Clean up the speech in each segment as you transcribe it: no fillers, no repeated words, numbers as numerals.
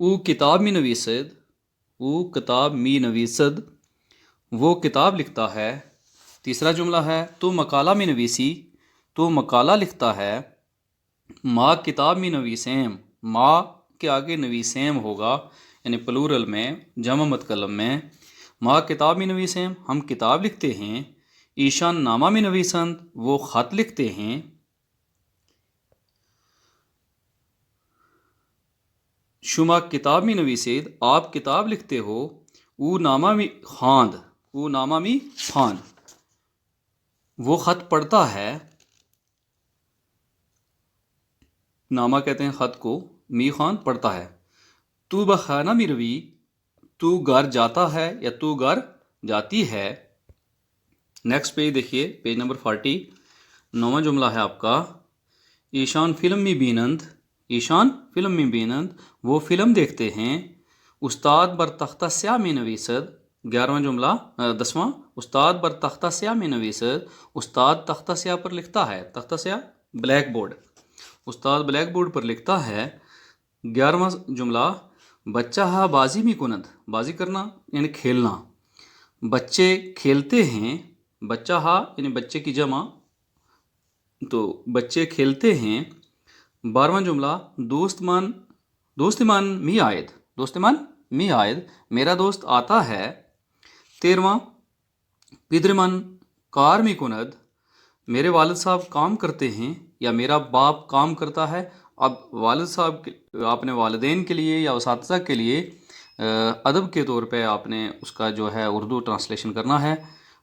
او کتاب می نویسد، او کتاب می نویسد، وہ کتاب لکھتا ہے۔ تیسرا جملہ ہے تو مقالہ می نویسی، تو مقالہ لکھتا ہے۔ ما کتاب می نویسیم، ما کے آگے نویسیم ہوگا یعنی پلورل میں، جمع متکلم میں۔ ما کتاب می نویسیم، ہم کتاب لکھتے ہیں۔ ایشان نامہ می نویسند، وہ خط لکھتے ہیں۔ شما کتاب می نویسید، آپ کتاب لکھتے ہو۔ او نامہ می خواند، او نامہ می خواند، وہ خط پڑھتا ہے۔ نامہ کہتے ہیں خط کو، می خواند پڑھتا ہے۔ تو بخانہ می روی، تو گھر جاتا ہے یا تو گھر جاتی ہے۔ نیکسٹ پیج دیکھیے، پیج نمبر 40، 9واں جملہ ہے آپ کا۔ ایشان فلم می بینند، ایشان فلم می بینند، وہ فلم دیکھتے ہیں۔ استاد بر تختہ سیاہ می نویسد، 11واں جملہ 10واں، استاد بر تختہ سیاہ می نویسد، استاد تختہ سیاہ پر لکھتا ہے۔ تختہ سیاہ بلیک بورڈ، استاد بلیک بورڈ پر لکھتا ہے۔ 11واں جملہ، بچہ ہا بازی می کند، بازی کرنا یعنی کھیلنا، بچے کھیلتے ہیں۔ بچہ ہا یعنی بچے کی جمع، تو بچے کھیلتے ہیں۔ 12واں جملہ، دوست من می آئد، دوست من می آئد، میرا دوست آتا ہے۔ 13واں، پدر من کار می کند، میرے والد صاحب کام کرتے ہیں یا میرا باپ کام کرتا ہے۔ اب والد صاحب آپ نے والدین کے لیے یا اساتذہ کے لیے ادب کے طور پہ آپ نے اس کا جو ہے اردو ٹرانسلیشن کرنا ہے۔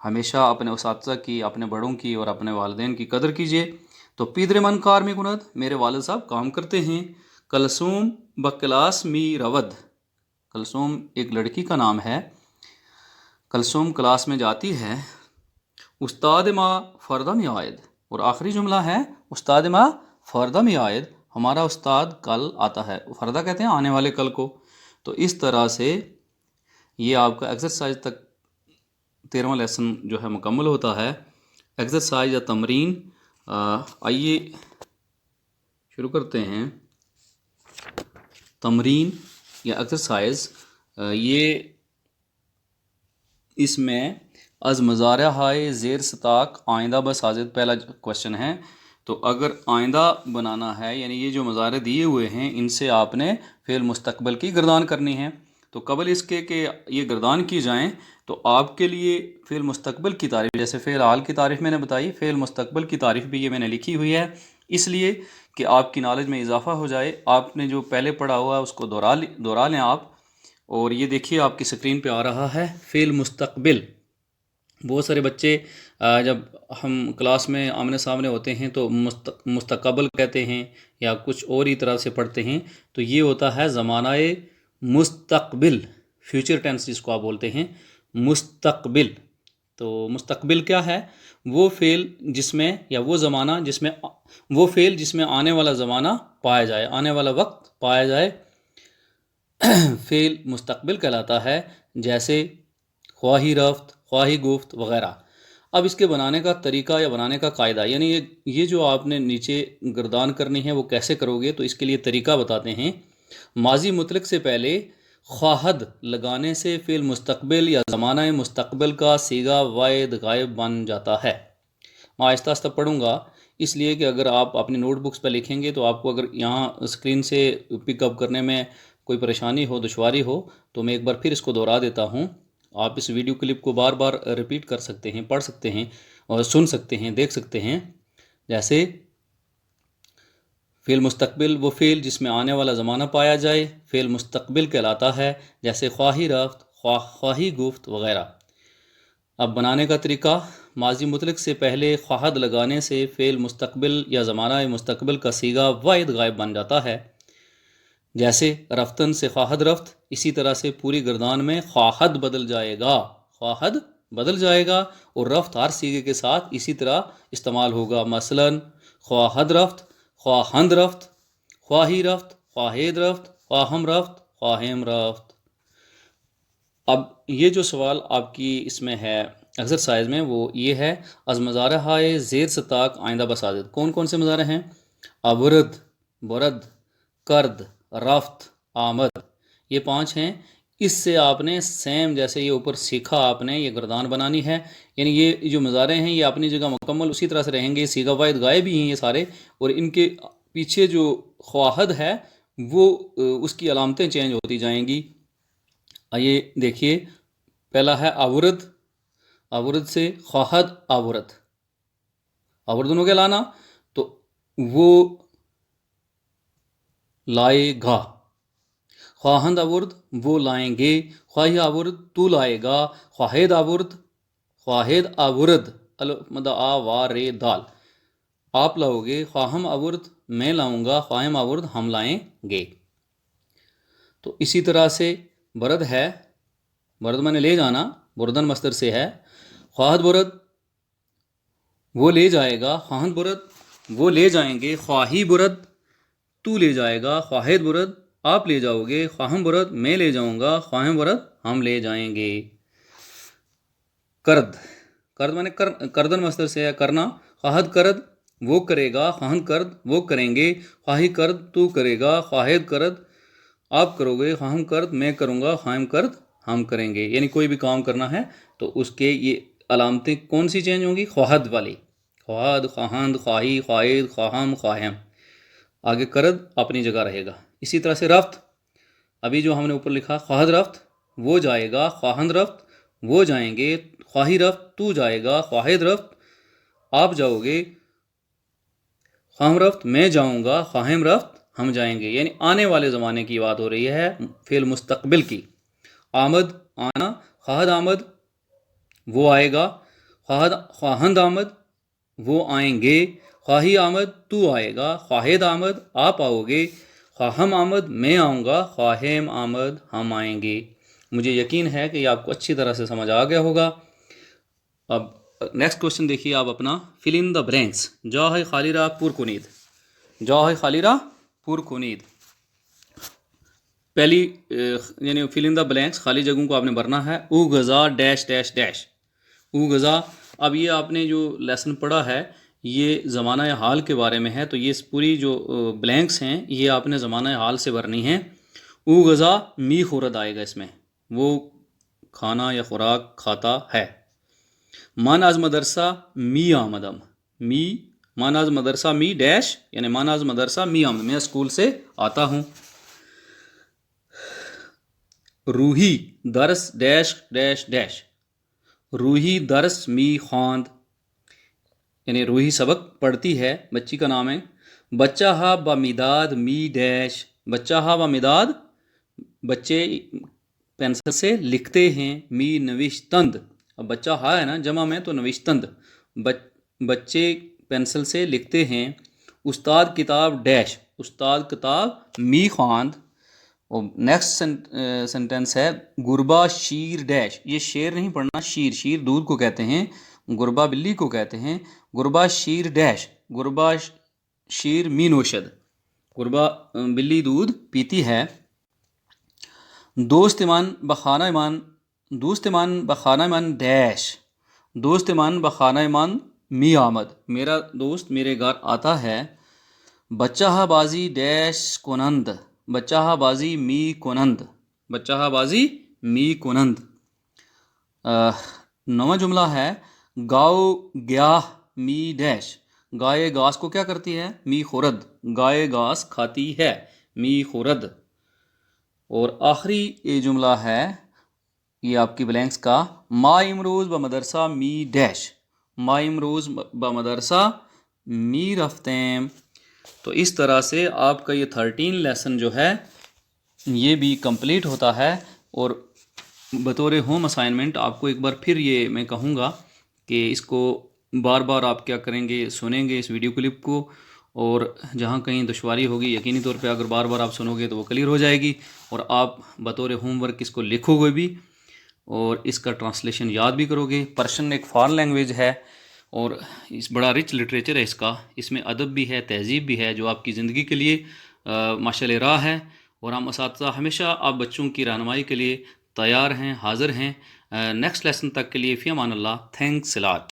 ہمیشہ اپنے اساتذہ کی، اپنے بڑوں کی اور اپنے والدین کی قدر کیجیے۔ تو پیدر من کار می کند، میرے والد صاحب کام کرتے ہیں۔ کلثوم بکلاس می رود، کلثوم ایک لڑکی کا نام ہے، کلثوم کلاس میں جاتی ہے۔ استاد ما فردہ می آئد، اور آخری جملہ ہے استاد ما فردہ می آئد، ہمارا استاد کل آتا ہے۔ فردہ کہتے ہیں آنے والے کل کو۔ تو اس طرح سے یہ آپ کا ایکسرسائز تک 13واں لیسن جو ہے مکمل ہوتا ہے۔ ایکسرسائز یا تمرین، آئیے شروع کرتے ہیں۔ تمرین یا ایکسرسائز، یہ اس میں از مضارع ہائے زیر سطاق آئندہ بسازد پہلا کوشچن ہے۔ تو اگر آئندہ بنانا ہے یعنی یہ جو مضارع دیے ہوئے ہیں ان سے آپ نے فعل مستقبل کی گردان کرنی ہے۔ تو قبل اس کے کہ یہ گردان کی جائیں تو آپ کے لیے فعل مستقبل کی تعریف، جیسے فعل حال کی تعریف میں نے بتائی، فعل مستقبل کی تعریف بھی یہ میں نے لکھی ہوئی ہے، اس لیے کہ آپ کی نالج میں اضافہ ہو جائے۔ آپ نے جو پہلے پڑھا ہوا ہے اس کو دہرا لیں آپ۔ اور یہ دیکھیے آپ کی سکرین پہ آ رہا ہے فعل مستقبل۔ بہت سارے بچے جب ہم کلاس میں آمنے سامنے ہوتے ہیں تو مستقبل کہتے ہیں یا کچھ اور ہی طرح سے پڑھتے ہیں، تو یہ ہوتا ہے زمانہ مستقبل، فیوچر ٹینس جس کو آپ بولتے ہیں، مستقبل۔ تو مستقبل کیا ہے؟ وہ فعل جس میں یا وہ زمانہ جس میں، وہ فعل جس میں آنے والا زمانہ پایا جائے، آنے والا وقت پایا جائے، فعل مستقبل کہلاتا ہے۔ جیسے خواہی رفت، خواہی گفت وغیرہ۔ اب اس کے بنانے کا طریقہ یا بنانے کا قاعدہ، یعنی یہ جو آپ نے نیچے گردان کرنی ہے وہ کیسے کرو گے، تو اس کے لیے طریقہ بتاتے ہیں۔ ماضی مطلق سے پہلے خواہد لگانے سے فعل مستقبل یا زمانہ مستقبل کا صیغہ واحد غائب بن جاتا ہے۔ میں آہستہ آہستہ پڑھوں گا، اس لیے کہ اگر آپ اپنی نوٹ بکس پہ لکھیں گے تو آپ کو اگر یہاں اسکرین سے پک اپ کرنے میں کوئی پریشانی ہو، دشواری ہو، تو میں ایک بار پھر اس کو دہرا دیتا ہوں۔ آپ اس ویڈیو کلپ کو بار بار ریپیٹ کر سکتے ہیں، پڑھ سکتے ہیں اور سن سکتے ہیں، دیکھ سکتے ہیں۔ جیسے فعل مستقبل وہ فعل جس میں آنے والا زمانہ پایا جائے، فعل مستقبل کہلاتا ہے۔ جیسے خواہی رفت، خواہی گفت وغیرہ۔ اب بنانے کا طریقہ، ماضی مطلق سے پہلے خواہد لگانے سے فعل مستقبل یا زمانہ مستقبل کا صیغہ واحد غائب بن جاتا ہے۔ جیسے رفتن سے خواہد رفت، اسی طرح سے پوری گردان میں خواہد بدل جائے گا، خواہد بدل جائے گا، اور رفت ہر صیغے کے ساتھ اسی طرح استعمال ہوگا۔ مثلا خواہد رفت، خواہند رفت، خواہی رفت، خواہید رفت، خواہم رفت، خواہم رفت۔ اب یہ جو سوال آپ کی اس میں ہے ایکسرسائز میں، وہ یہ ہے از مضارع ہائے زیر سطاق آئندہ بسازد۔ کون کون سے مضارع ہیں؟ ابرد، برد، کرد، رفت، آمد۔ یہ 5 ہیں. اس سے آپ نے سیم جیسے یہ اوپر سیکھا آپ نے یہ گردان بنانی ہے. یعنی یہ جو مضارع ہیں یہ اپنی جگہ مکمل اسی طرح سے رہیں گے. صیغہ واحد غائب بھی ہیں یہ سارے, اور ان کے پیچھے جو خواہد ہے وہ اس کی علامتیں چینج ہوتی جائیں گی. آئیے دیکھیے, پہلا ہے آورد, آورد سے خواہد آورد, آوردنوں کے لانا تو وہ لائے گا. خواہند آورد وہ لائیں گے. خواہی آورد تو لائے گا. خواہد آورد, خواہد آورد مدہ آ وا رے دال آپ لاؤ گے. خواہم آورد میں لاؤں گا. خواہم آورد ہم لائیں گے. تو اسی طرح سے برد ہے, برد میں نے لے جانا, بردن مصدر سے ہے. خواہد برد وہ لے جائے گا. خواہند برد وہ لے جائیں گے. خواہی برد تو لے جائے گا. خواہد برد آپ لے جاؤ گے. خواہم برد میں لے جاؤں گا. خواہم برد ہم لے جائیں گے. کرد, کرد میں نے کردن مصدر سے ہے کرنا. خواہد کرد وہ کرے گا. خواہند کرد وہ کریں گے. خواہی کرد تو کرے گا. خواہد کرد آپ کرو گے. خواہم کرد میں کروں گا. خواہم کرد ہم کریں گے. یعنی کوئی بھی کام کرنا ہے تو اس کے یہ علامتیں کون سی چینج ہوں گی؟ خواہد والی. خواہد, خواہند, خواہی, خواہد, خواہم, خواہم. آگے کرد اپنی جگہ رہے گا. اسی طرح سے رفت, ابھی جو ہم نے اوپر لکھا خواہد رفت وہ جائے گا. خواہند رفت وہ جائیں گے. خواہی رفت تو جائے گا. خواہد رفت آپ جاؤ گے. خواہم رفت میں جاؤں گا. خواہم رفت ہم جائیں گے. یعنی آنے والے زمانے کی بات ہو رہی ہے, فعل مستقبل کی. آمد آنا. خواہد آمد وہ آئے گا. خواہند آمد وہ آئیں گے. خواہی آمد تو آئے گا. خواہد آمد آپ آؤ گے. خواہم آمد میں آؤں گا. خواہم آمد ہم آئیں گے. مجھے یقین ہے کہ یہ آپ کو اچھی طرح سے سمجھ آ گیا ہوگا. اب نیکسٹ کوشچن دیکھیے آپ اپنا. فل ان دا برینکس. جا ہے خالی راہ پر کنید. جا ہے خالی راہ پر کنید. پہلی یعنی فل ان دا بلینکس خالی جگہوں کو آپ نے بھرنا ہے. او غذا ڈیش ڈیش ڈیش. او غذا. اب یہ آپ نے جو لیسن پڑھا ہے یہ زمانہ حال کے بارے میں ہے, تو یہ پوری جو بلینکس ہیں یہ آپ نے زمانہ حال سے بھرنی ہیں. او غذا می خورد آئے گا اس میں, وہ کھانا یا خوراک کھاتا ہے. من از مدرسہ می آمدم. می من از مدرسہ می ڈیش یعنی من از مدرسہ می آمد, میں اسکول سے آتا ہوں. روحی درس ڈیش ڈیش ڈیش. روحی درس می خواند یعنی روحی سبق پڑھتی ہے, بچی کا نام ہے. بچہ ہا با مداد می ڈیش. بچہ ہا با مداد بچے پینسل سے لکھتے ہیں. می نوشتند, اب بچہ ہا ہے نا جمع میں تو نوشتند, بچے پینسل سے لکھتے ہیں. استاد کتاب ڈیش. استاد کتاب می خواند. اور نیکسٹ سینٹینس ہے گربا شیر ڈیش. یہ شیر نہیں پڑھنا, شیر, شیر دودھ کو کہتے ہیں, گربا بلی کو کہتے ہیں. گربا شیر ڈیش. گربا شیر می نوشد. گربا بلی دودھ پیتی ہے. دوست ایمان بخانہ ایمان. دوست ایمان بخانہ ایمان ڈیش. دوست ایمان بخانہ ایمان می آمد. میرا دوست میرے گھر آتا ہے. بچہ ہا بازی ڈیش کنند. بچہ ہا بازی می کنند. بچہ ہا بازی می کنند. نواں جملہ ہے گاؤ گیا می ڈیش. گائے گھاس کو کیا کرتی ہے؟ می خورد. گائے گھاس کھاتی ہے. می خورد. اور آخری یہ جملہ ہے یہ آپ کی بلینکس کا, ما امروز بمدرسہ می ڈیش. ما امروز بمدرسہ می رفتیم. تو اس طرح سے آپ کا یہ 13 لیسن جو ہے یہ بھی کمپلیٹ ہوتا ہے. اور بطور ہوم اسائنمنٹ آپ کو ایک بار پھر یہ میں کہوں گا کہ اس کو بار بار آپ کیا کریں گے, سنیں گے اس ویڈیو کلپ کو, اور جہاں کہیں دشواری ہوگی یقینی طور پہ اگر بار بار آپ سنو گے تو وہ کلیئر ہو جائے گی. اور آپ بطور ہوم ورک اس کو لکھو گے بھی اور اس کا ٹرانسلیشن یاد بھی کرو گے. پرشین ایک فارن لینگویج ہے اور اس بڑا رچ لٹریچر ہے اس کا. اس میں ادب بھی ہے, تہذیب بھی ہے, جو آپ کی زندگی کے لیے مشعل راہ ہے. اور ہم اساتذہ ہمیشہ آپ بچوں کی رہنمائی کے لیے تیار ہیں, حاضر ہیں. نیکسٹ لیسن تک کے لیے فی Aman Ullah. Thanks a lot.